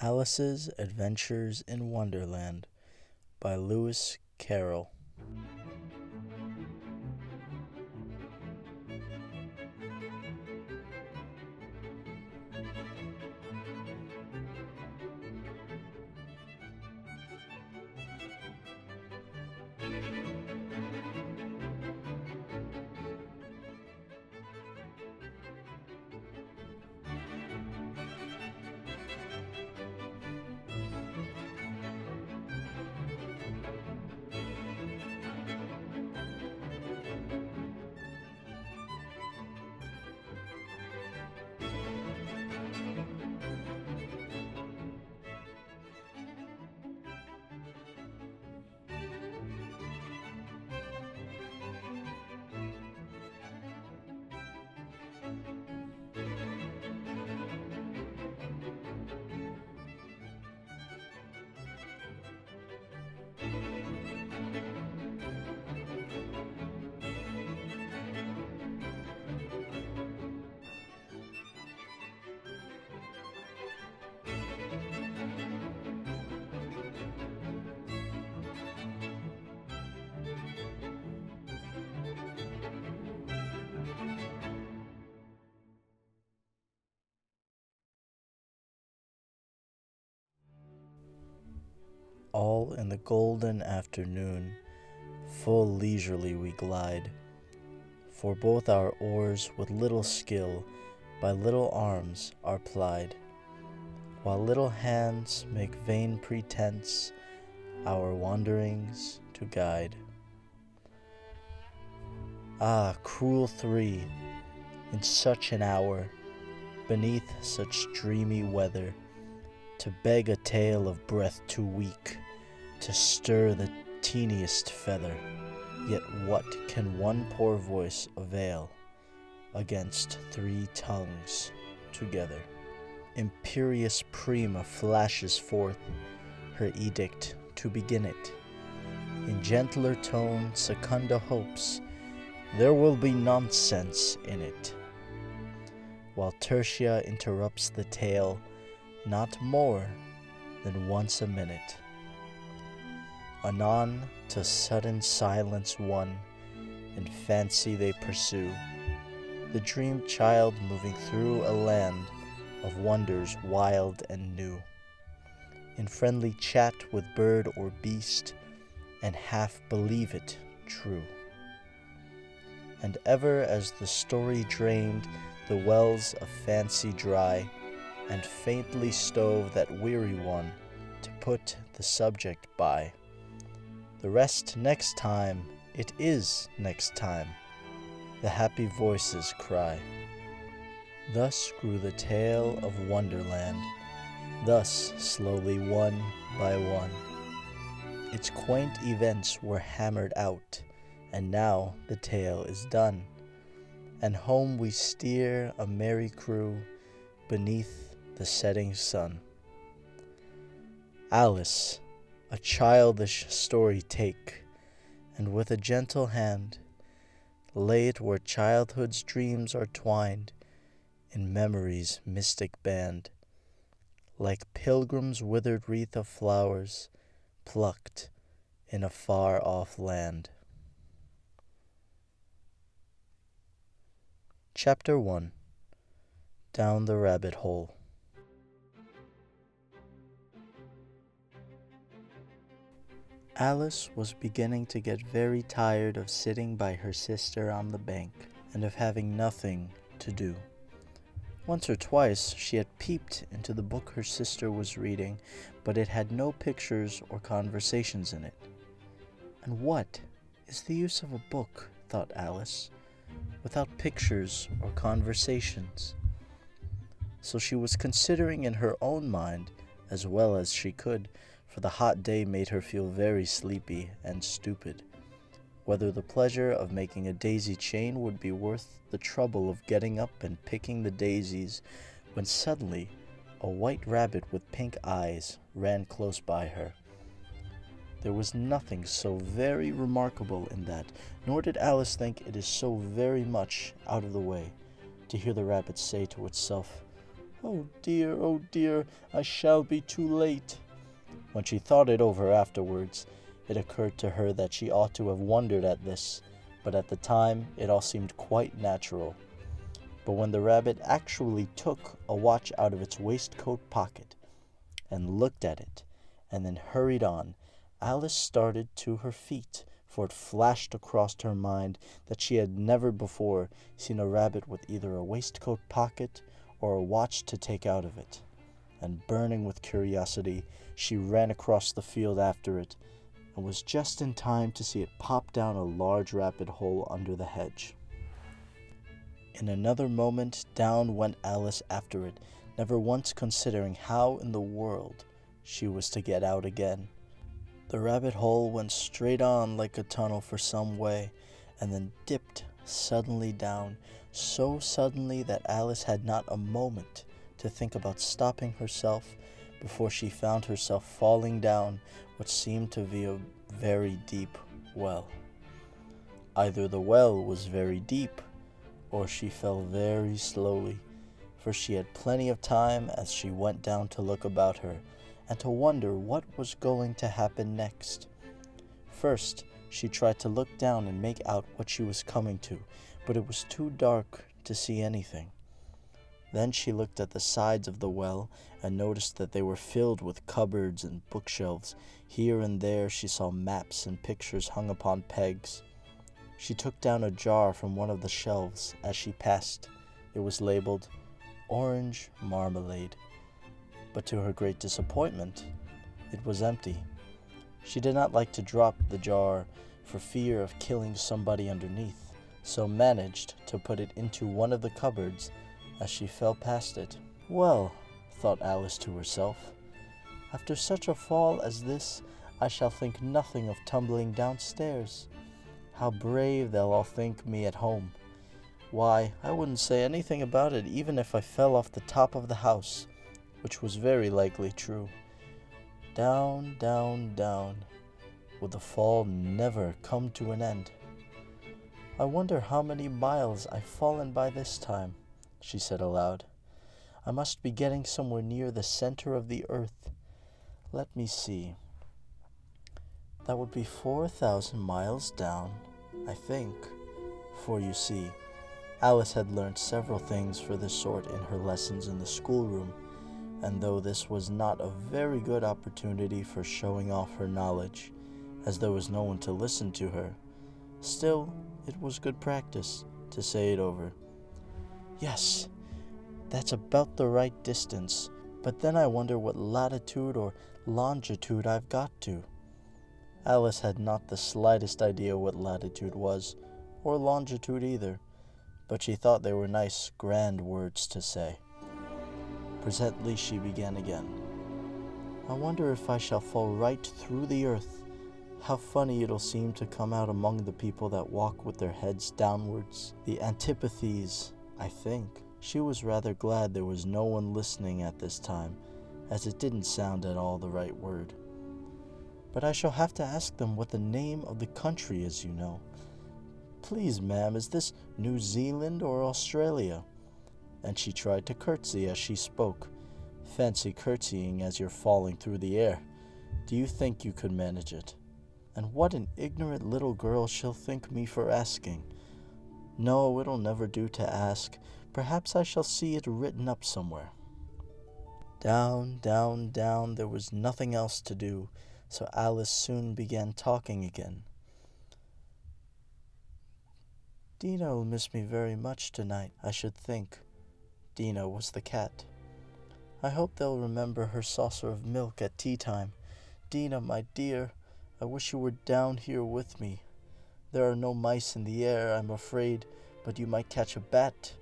Alice's Adventures in Wonderland by Lewis Carroll. All in the golden afternoon, full leisurely we glide, for both our oars with little skill by little arms are plied, while little hands make vain pretense our wanderings to guide. Ah, cruel three, in such an hour, beneath such dreamy weather, to beg a tale of breath too weak to stir the teeniest feather. Yet what can one poor voice avail against three tongues together? Imperious Prima flashes forth her edict to begin it. In gentler tone Secunda hopes there will be nonsense in it, while Tertia interrupts the tale not more than once a minute. Anon to sudden silence won, in fancy they pursue the dream child moving through a land of wonders wild and new, in friendly chat with bird or beast, and half believe it true. And ever as the story drained the wells of fancy dry, and faintly stove that weary one to put the subject by, the rest next time, it is next time, the happy voices cry. Thus grew the tale of Wonderland, thus slowly one by one. Its quaint events were hammered out, and now the tale is done, and home we steer a merry crew beneath the setting sun. Alice, a childish story take, and with a gentle hand lay it where childhood's dreams are twined in memory's mystic band, like pilgrim's withered wreath of flowers plucked in a far-off land. Chapter 1. Down the Rabbit Hole. Alice was beginning to get very tired of sitting by her sister on the bank and of having nothing to do. Once or twice she had peeped into the book her sister was reading, but it had no pictures or conversations in it. And what is the use of a book, thought Alice, without pictures or conversations? So she was considering in her own mind, as well as she could, for the hot day made her feel very sleepy and stupid, whether the pleasure of making a daisy chain would be worth the trouble of getting up and picking the daisies, when suddenly a white rabbit with pink eyes ran close by her. There was nothing so very remarkable in that, nor did Alice think it is so very much out of the way to hear the rabbit say to itself, oh dear, I shall be too late." When she thought it over afterwards, it occurred to her that she ought to have wondered at this, but at the time it all seemed quite natural. But when the rabbit actually took a watch out of its waistcoat pocket and looked at it, and then hurried on, Alice started to her feet, for it flashed across her mind that she had never before seen a rabbit with either a waistcoat pocket or a watch to take out of it. And burning with curiosity, she ran across the field after it, and was just in time to see it pop down a large rabbit hole under the hedge. In another moment, down went Alice after it, never once considering how in the world she was to get out again. The rabbit hole went straight on like a tunnel for some way, and then dipped suddenly down, so suddenly that Alice had not a moment to think about stopping herself before she found herself falling down what seemed to be a very deep well. Either the well was very deep, or she fell very slowly, for she had plenty of time as she went down to look about her, and to wonder what was going to happen next. First, she tried to look down and make out what she was coming to, but it was too dark to see anything. Then she looked at the sides of the well and noticed that they were filled with cupboards and bookshelves. Here and there she saw maps and pictures hung upon pegs. She took down a jar from one of the shelves as she passed. It was labeled Orange Marmalade, but to her great disappointment, it was empty. She did not like to drop the jar for fear of killing somebody underneath, so managed to put it into one of the cupboards as she fell past it. "Well," thought Alice to herself, "after such a fall as this, I shall think nothing of tumbling downstairs. How brave they'll all think me at home. Why, I wouldn't say anything about it even if I fell off the top of the house," which was very likely true. Down, down, down. Would the fall never come to an end? "I wonder how many miles I've fallen by this time," she said aloud. "I must be getting somewhere near the center of the earth. Let me see. That would be 4,000 miles down, I think." For you see, Alice had learned several things for this sort in her lessons in the schoolroom, and though this was not a very good opportunity for showing off her knowledge, as there was no one to listen to her, still it was good practice to say it over. "Yes, that's about the right distance, but then I wonder what latitude or longitude I've got to." Alice had not the slightest idea what latitude was, or longitude either, but she thought they were nice, grand words to say. Presently she began again. "I wonder if I shall fall right through the earth. How funny it'll seem to come out among the people that walk with their heads downwards. The antipathies, I think." She was rather glad there was no one listening at this time, as it didn't sound at all the right word. "But I shall have to ask them what the name of the country is, you know. Please, ma'am, is this New Zealand or Australia?" And she tried to curtsy as she spoke. Fancy curtsying as you're falling through the air. Do you think you could manage it? And what an ignorant little girl she'll think me for asking. No, it'll never do to ask. Perhaps I shall see it written up somewhere. Down, down, down, there was nothing else to do, so Alice soon began talking again. "Dinah'll miss me very much tonight, I should think." Dinah was the cat. "I hope they'll remember her saucer of milk at tea time. Dinah, my dear, I wish you were down here with me. There are no mice in the air, I'm afraid, but you might catch a bat,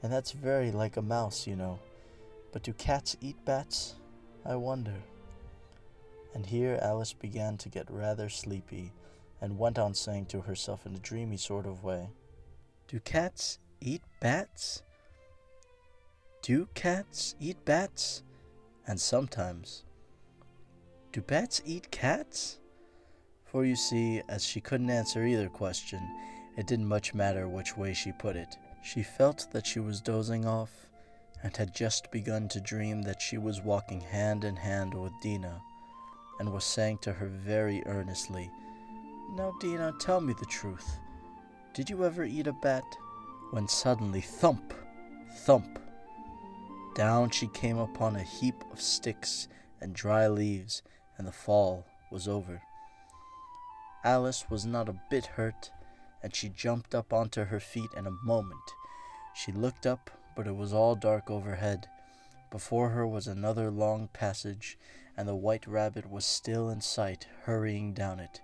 and that's very like a mouse, you know. But do cats eat bats? I wonder." And here Alice began to get rather sleepy, and went on saying to herself in a dreamy sort of way, "Do cats eat bats? Do cats eat bats? And sometimes, do bats eat cats?" For you see, as she couldn't answer either question, it didn't much matter which way she put it. She felt that she was dozing off, and had just begun to dream that she was walking hand in hand with Dina, and was saying to her very earnestly, "Now, Dina, tell me the truth. Did you ever eat a bat?" When suddenly, thump, thump, down she came upon a heap of sticks and dry leaves, and the fall was over. Alice was not a bit hurt, and she jumped up onto her feet in a moment. She looked up, but it was all dark overhead. Before her was another long passage, and the white rabbit was still in sight, hurrying down it.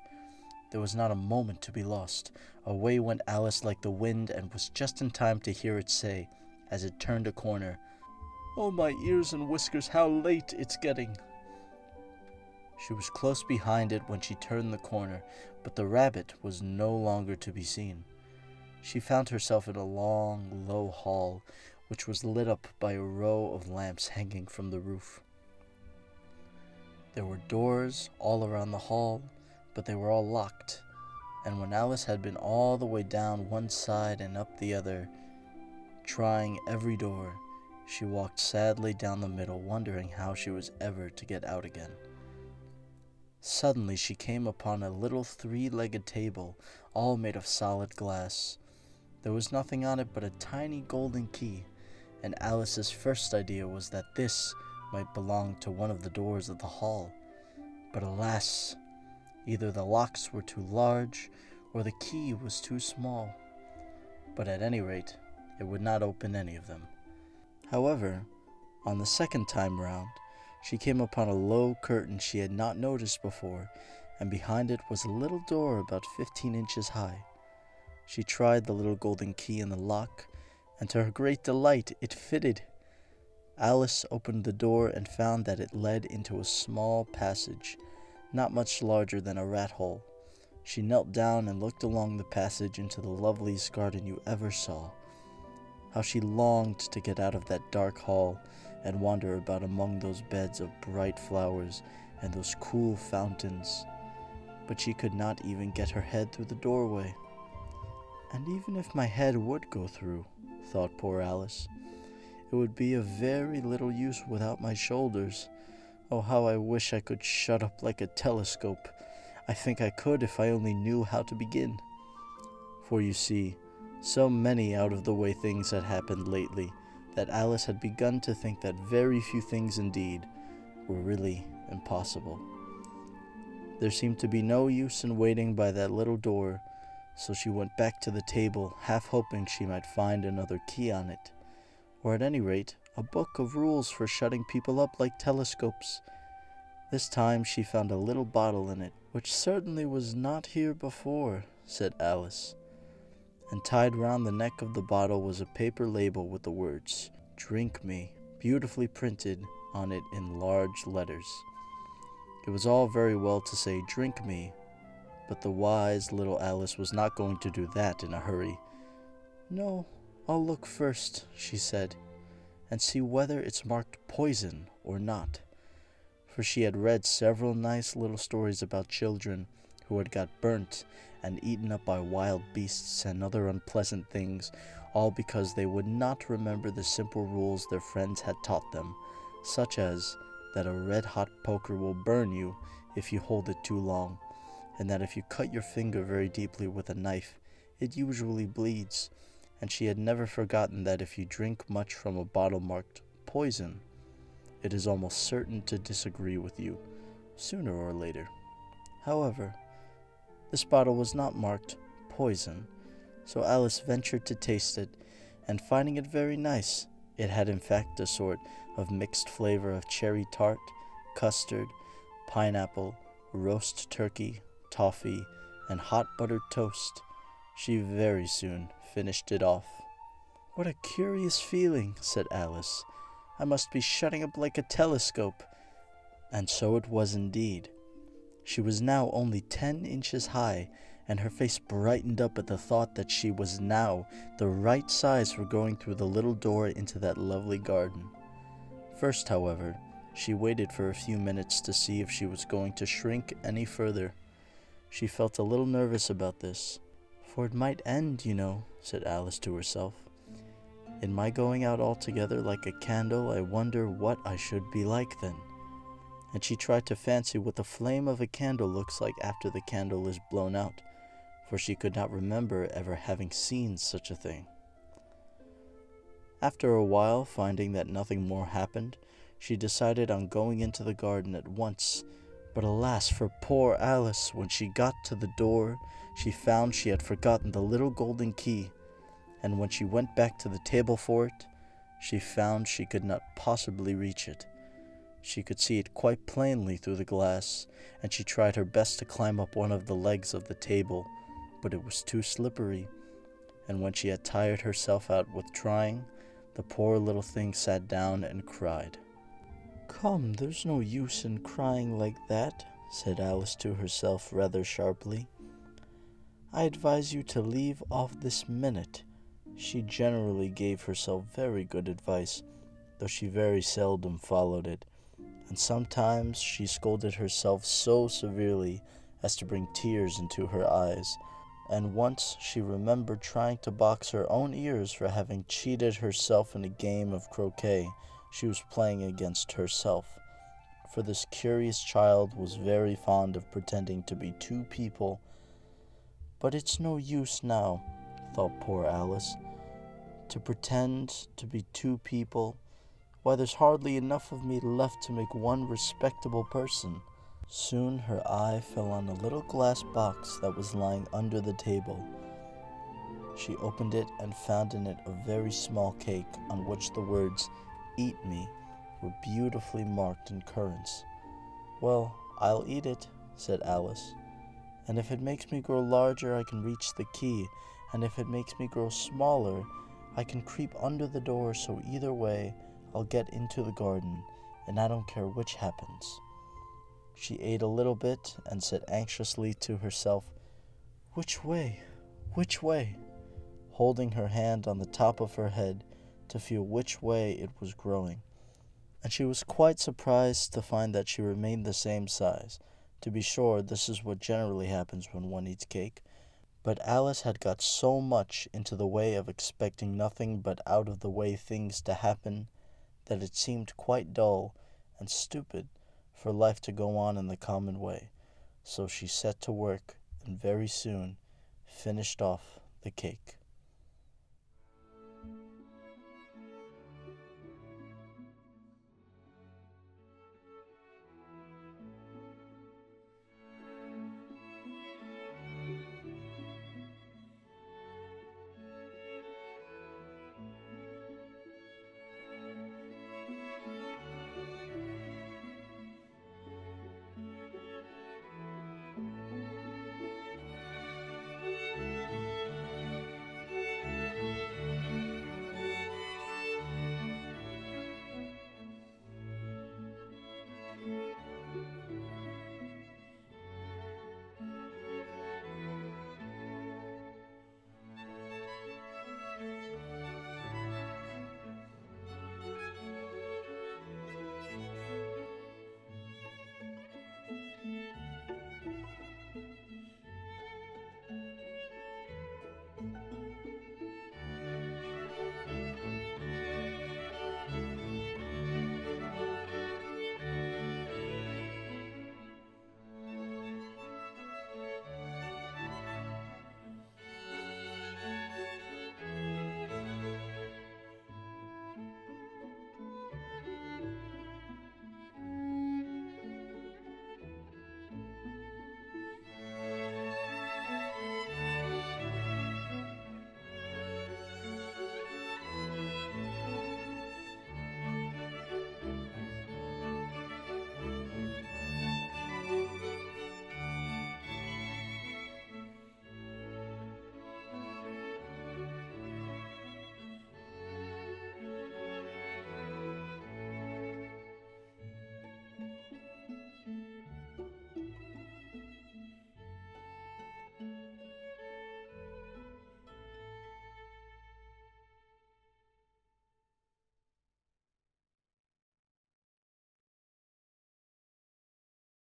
There was not a moment to be lost. Away went Alice like the wind, and was just in time to hear it say, as it turned a corner, "Oh, my ears and whiskers, how late it's getting!" She was close behind it when she turned the corner, but the rabbit was no longer to be seen. She found herself in a long, low hall, which was lit up by a row of lamps hanging from the roof. There were doors all around the hall, but they were all locked, and when Alice had been all the way down one side and up the other, trying every door, she walked sadly down the middle, wondering how she was ever to get out again. Suddenly she came upon a little three-legged table, all made of solid glass. There was nothing on it but a tiny golden key, and Alice's first idea was that this might belong to one of the doors of the hall. But alas! Either the locks were too large, or the key was too small. But at any rate, it would not open any of them. However, on the second time round, she came upon a low curtain she had not noticed before, and behind it was a little door about 15 inches high. She tried the little golden key in the lock, and to her great delight, it fitted. Alice opened the door and found that it led into a small passage, not much larger than a rat hole. She knelt down and looked along the passage into the loveliest garden you ever saw. How she longed to get out of that dark hall and wander about among those beds of bright flowers and those cool fountains. But she could not even get her head through the doorway. And even if my head would go through, thought poor Alice, it would be of very little use without my shoulders. Oh, how I wish I could shut up like a telescope. I think I could if I only knew how to begin. For you see, so many out-of-the-way things had happened lately that Alice had begun to think that very few things indeed were really impossible. There seemed to be no use in waiting by that little door, so she went back to the table, half hoping she might find another key on it, or at any rate, a book of rules for shutting people up like telescopes. This time she found a little bottle in it, which certainly was not here before, said Alice. And tied round the neck of the bottle was a paper label with the words, "Drink me," beautifully printed on it in large letters. It was all very well to say, "Drink me," but the wise little Alice was not going to do that in a hurry. "No, I'll look first," she said, "and see whether it's marked poison or not." For she had read several nice little stories about children who had got burnt and eaten up by wild beasts and other unpleasant things, all because they would not remember the simple rules their friends had taught them, such as that a red-hot poker will burn you if you hold it too long, and that if you cut your finger very deeply with a knife, it usually bleeds. And she had never forgotten that if you drink much from a bottle marked poison, it is almost certain to disagree with you, sooner or later. However, this bottle was not marked poison, so Alice ventured to taste it, and finding it very nice, it had in fact a sort of mixed flavor of cherry tart, custard, pineapple, roast turkey, toffee, and hot buttered toast. She very soon finished it off. "What a curious feeling," said Alice. "I must be shutting up like a telescope." And so it was indeed. She was now only 10 inches high, and her face brightened up at the thought that she was now the right size for going through the little door into that lovely garden. First, however, she waited for a few minutes to see if she was going to shrink any further. She felt a little nervous about this. "For it might end, you know," said Alice to herself. In my going out altogether like a candle, I wonder what I should be like then. And she tried to fancy what the flame of a candle looks like after the candle is blown out, for she could not remember ever having seen such a thing. After a while, finding that nothing more happened, she decided on going into the garden at once. But alas for poor Alice! When she got to the door, she found she had forgotten the little golden key, and when she went back to the table for it, she found she could not possibly reach it. She could see it quite plainly through the glass, and she tried her best to climb up one of the legs of the table, but it was too slippery, and when she had tired herself out with trying, the poor little thing sat down and cried. "Come, there's no use in crying like that," said Alice to herself rather sharply. "I advise you to leave off this minute." She generally gave herself very good advice, though she very seldom followed it, and sometimes she scolded herself so severely as to bring tears into her eyes, and once she remembered trying to box her own ears for having cheated herself in a game of croquet she was playing against herself, for this curious child was very fond of pretending to be two people. "But it's no use now," thought poor Alice, "to pretend to be two people. Why, there's hardly enough of me left to make one respectable person." Soon her eye fell on a little glass box that was lying under the table. She opened it and found in it a very small cake on which the words "Eat me" were beautifully marked in currants. "Well, I'll eat it," said Alice, "and if it makes me grow larger I can reach the key, and if it makes me grow smaller I can creep under the door, so either way I'll get into the garden, and I don't care which happens." She ate a little bit and said anxiously to herself, "Which way? Which way?" holding her hand on the top of her head to feel which way it was growing. And she was quite surprised to find that she remained the same size. To be sure, this is what generally happens when one eats cake, but Alice had got so much into the way of expecting nothing but out-of-the-way things to happen that it seemed quite dull and stupid for life to go on in the common way. So she set to work and very soon finished off the cake.